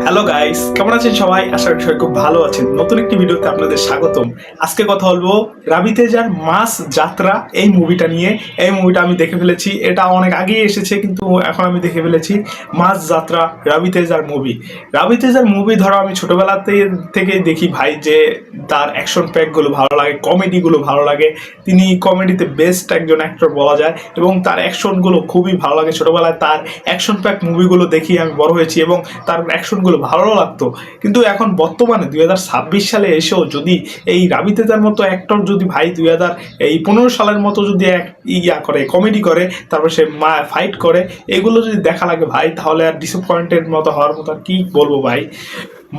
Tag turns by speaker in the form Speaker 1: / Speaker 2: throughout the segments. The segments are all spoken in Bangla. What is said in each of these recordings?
Speaker 1: হ্যালো গাইস, কেমন আছেন সবাই? আশা করি সবাই খুব ভালো আছেন। নতুন একটি ভিডিওতে আপনাদের স্বাগতম। আজকে কথা বলবো রাবি তেজার মাস যাত্রা এই মুভিটা নিয়ে। এই মুভিটা আমি দেখে ফেলেছি, এটা অনেক আগেই এসেছে কিন্তু এখন আমি দেখে ফেলেছি। মাস যাত্রা রাবি তেজার মুভি। রাবি তেজার মুভি ধরো আমি ছোটবেলাতে থেকে দেখি ভাই, যে তার অ্যাকশন প্যাকগুলো ভালো লাগে, কমেডিগুলো ভালো লাগে। তিনি কমেডিতে বেস্ট একজন অ্যাক্টর বলা যায় এবং তার অ্যাকশনগুলো খুবই ভালো লাগে। ছোটবেলায় তার অ্যাকশন প্যাক মুভিগুলো দেখি আমি বড় হয়েছি এবং তার অ্যাকশনগুলো ভালো লাগতো। কিন্তু এখন বর্তমানে 2026 সালে এসেও যদি এই রাবি তেজার মতো অ্যাক্টর যদি ভাই 2015 সালের মতো যদি করে কমেডি করে, তারপর সে ফাইট করে, এগুলো যদি দেখা লাগে ভাই, তাহলে আর ডিসঅ্যাপয়েন্টেড মতো হওয়ার মতো আর কি বলবো ভাই।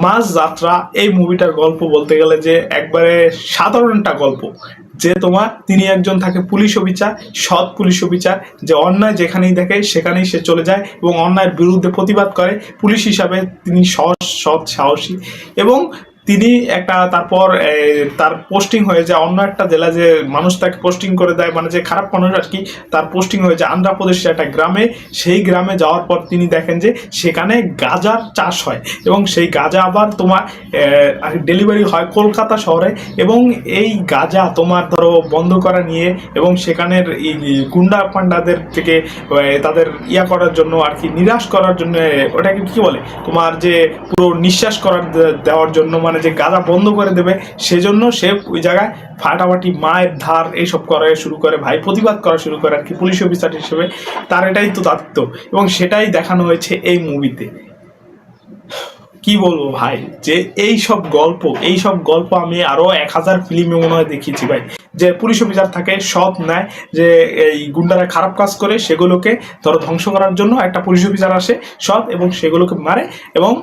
Speaker 1: মাস যাত্রা এই মুভিটার গল্প বলতে গেলে যে একবারে সাধারণ একটা গল্প, যে তিনি একজন থাকে পুলিশ অফিসার, সৎ পুলিশ অফিসার, যে অন্যায় যেখানেই দেখে সেখানেই সে চলে যায় এবং অন্যায়ের বিরুদ্ধে প্রতিবাদ করে। পুলিশ হিসাবে তিনি সৎ সাহসী এবং তিনি একটা তারপর তার পোস্টিং হয়ে যায় অন্য একটা জেলা, যে মানুষ তাকে পোস্টিং করে দেয়, মানে যে খারাপ মানুষ আর কি, তার পোস্টিং হয়ে যায় আন্ধ্রপ্রদেশের একটা গ্রামে। সেই গ্রামে যাওয়ার পর তিনি দেখেন যে সেখানে গাঁজার চাষ হয় এবং সেই গাঁজা আবার ডেলিভারি হয় কলকাতা শহরে। এবং এই গাঁজা ধরো বন্ধ করা নিয়ে এবং সেখানের এই গুন্ডা পান্ডাদের থেকে তাদের করার জন্য আর কি, নিরাশ করার জন্য, ওটাকে কি বলে যে পুরো নিঃশ্বাস করার দেওয়ার জন্য, মানে যে গাঁজা বন্ধ করে দেবে, সেজন্য সে ওই জায়গায় ফাটাফাটি মায়ের ধার এইসব করা শুরু করে ভাই, প্রতিবাদ করা শুরু করে আর কি পুলিশ অফিসার হিসেবে। তার এটাই তো দায়িত্ব এবং সেটাই দেখানো হয়েছে এই মুভিতে। কি বলবো ভাই, যে এই সব গল্প আমি আরো 1000 ফিল্মে মনে হয় দেখিয়েছি ভাই, যে পুলিশ অফিসার থাকে সৎ নেয়, যে এই গুন্ডারা খারাপ কাজ করে সেগুলোকে ধরো ধ্বংস করার জন্য একটা পুলিশ অফিসার আসে সৎ, এবং সেগুলোকে মারে এবং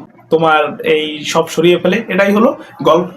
Speaker 1: এই সব সরিয়ে ফেলে। এটাই হলো গল্প।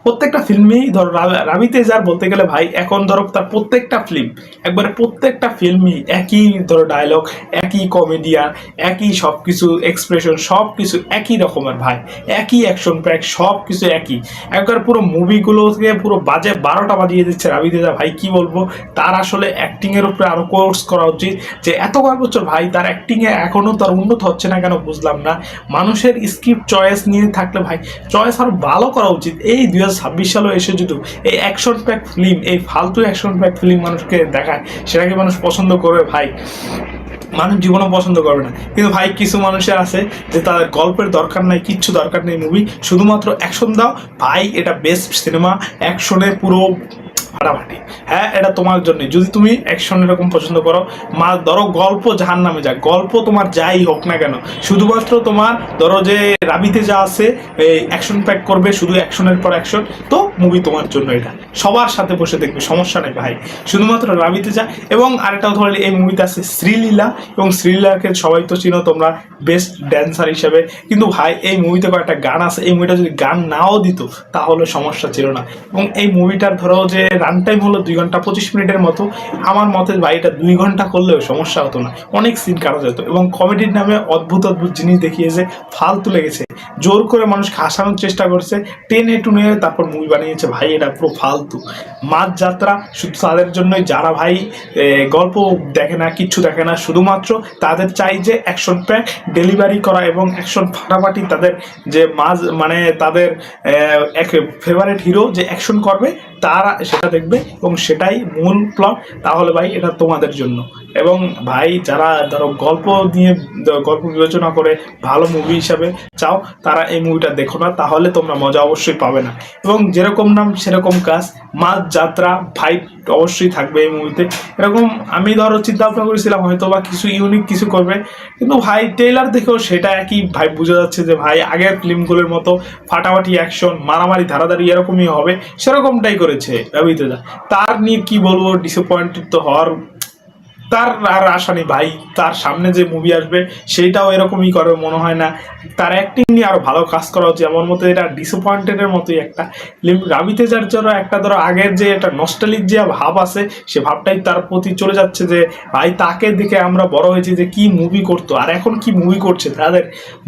Speaker 1: প্রত্যেকটা ফিল্মেই ধরো রাবি তেজার বলতে গেলে ভাই, এখন ধরো তার প্রত্যেকটা ফিল্মই একই ধরো ডায়লগ, একই কমেডিয়ান, একই সব কিছু এক্সপ্রেশন, সব কিছু একই রকমের ভাই, একই অ্যাকশন প্যাক, সব কিছু একই। একবার পুরো মুভিগুলোকে পুরো বাজে 12টা বাজিয়ে দিচ্ছে রাবি তেজা ভাই। কি বলবো, তার আসলে অ্যাক্টিংয়ের উপরে আরও কোর্স করা উচিত। যে এত কয়েক বছর ভাই তার অ্যাক্টিংয়ে এখনও তার উন্নত হচ্ছে না কেন বুঝলাম না। মানুষের স্ক্রিপ্ট চয়েস নিয়ে থাকলে ভাই, চয়েস আরও ভালো করা উচিত। এই 2026 সালে এসে যদি এই অ্যাকশন প্যাক ফিল্ম, এই ফালতু অ্যাকশন প্যাক ফিল্ম মানুষকে দেখায়, সেটাকে মানুষ পছন্দ করবে ভাই? মানুষ জীবনও পছন্দ করবে না। কিন্তু ভাই কিছু মানুষের আছে যে তাদের গল্পের দরকার নাই, কিচ্ছু দরকার নেই মুভি, শুধুমাত্র অ্যাকশন দাও ভাই, এটা বেস্ট সিনেমা, অ্যাকশনে পুরো ফাটাফাটি। হ্যাঁ, এটা তোমার জন্য, যদি তুমি অ্যাকশন এরকম পছন্দ করো। ধরো গল্প জাহান নামে যাক, গল্প তোমার যাই হোক না কেন, শুধুমাত্র ধরো যে রাবিতে যা আছে অ্যাকশন প্যাক করবে, শুধু অ্যাকশনের পর অ্যাকশন, তো মুভি তোমার জন্য। এটা সবার সাথে বসে দেখবে, সমস্যা নেই ভাই, শুধুমাত্র রাবিতে যা। এবং আরেকটাও ধরো এই মুভিতে আছে শ্রীলীলা, এবং শ্রীলীলাকে সবাই তো চিনো তোমরা বেস্ট ড্যান্সার হিসেবে। কিন্তু ভাই এই মুভিতে কয়েকটা গান আছে, এই মুভিটা যদি গান নাও দিত তাহলে সমস্যা ছিল না। এবং এই মুভিটার ধরো যে রান টাইম হলো 2 ঘন্টা 25 মিনিটের মতো। আমার মতে ভাই এটা 2 ঘন্টা করলেও সমস্যা হতো না, অনেক সিন কাটা যেত। এবং কমেডির নামে অদ্ভুত জিনিস দেখিয়েছে, ফালতু লেগেছে, জোর করে মানুষকে হাসানোর চেষ্টা করছে, টেনে টুনে তারপর মুভি বানিয়েছে ভাই, এটা পুরো ফালতু। মাস যাত্রা শুধু তাদের জন্যই যারা ভাই গল্প দেখে না, কিচ্ছু দেখে না, শুধুমাত্র তাদের চাই যে অ্যাকশন প্যাক ডেলিভারি করা এবং অ্যাকশন ফাটাফাটি। তাদের যে মানে তাদের এক ফেভারিট হিরো যে অ্যাকশন করবে, তারা সেটা দেখবে এবং সেটাই মূল প্লট। তাহলে ভাই এটা তোমাদের জন্য। এবং ভাই যারা ধরো গল্প বিবেচনা করে ভালো মুভি হিসাবে চাও, তারা এই মুভিটা দেখো না, তাহলে তোমরা মজা অবশ্যই পাবে না। এবং যেরকম নাম সেরকম কাজ, মাস যাত্রা, ফাইট অবশ্যই থাকবে এই মুভিতে। এরকম আমি ধরো চিন্তা ভাবনা করেছিলাম হয়তো বা কিছু ইউনিক কিছু করবে, কিন্তু ভাই ট্রেলার দেখেও সেটা একই ভাই, বোঝা যাচ্ছে যে ভাই আগের ফিল্মগুলোর মতো ফাটাফাটি অ্যাকশন, মারামারি, ধারাধারি এরকমই হবে, সেরকমটাই করেছে রাবি তেজা। তার নিয়ে কি বলবো, ডিসঅ্যাপয়েন্টেড তো হওয়ার তার আর আশা নেই ভাই। তার সামনে যে মুভি আসবে সেইটাও এরকমই করবে মনে হয় না। তার অ্যাক্টিং নিয়ে আরও ভালো কাজ করা উচিত। আমার মতো এটা ডিসঅ্যাপয়েন্টেডের মতোই একটা রাবি তেজার জন্য একটা ধরো আগের যে একটা নস্টালিক যে ভাব আছে, সে ভাবটাই তার প্রতি চলে যাচ্ছে। যে ভাই তাকে দেখে আমরা বড় হয়েছি যে কি মুভি করতো, আর এখন কি মুভি করছে, তাদের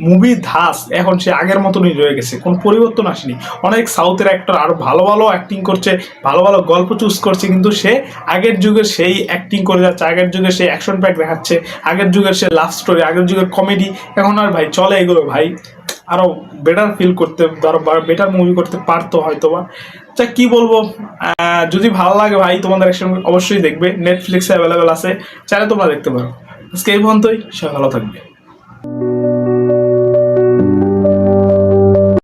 Speaker 1: মুভি ধাস এখন সে আগের মতনই রয়ে গেছে, কোনো পরিবর্তন আসেনি। অনেক সাউথের অ্যাক্টর আরও ভালো ভালো অ্যাক্টিং করছে, ভালো ভালো গল্প চুজ করছে, কিন্তু সে আগের যুগে সেই অ্যাক্টিং করে যাচ্ছে, আগের যুগে সে অ্যাকশন প্যাক দেখাচ্ছে, আগের যুগের সে লাভ স্টোরি, আগের যুগের কমেডি এখন আর ভাই চলে এগুলো ভাই। আরো বেটার ফিল করতে, আরো বেটার মুভি করতে পারতো হয়তো বা। যা কি বলবো, যদি ভালো লাগে ভাই তোমাদের একসঙ্গে অবশ্যই দেখবে, নেটফ্লিক্সে অ্যাভেলেবেল আছে, চাইলে তোমরা দেখতে পারো। আজকে এই পর্যন্তই, সবাই ভালো থাকবে।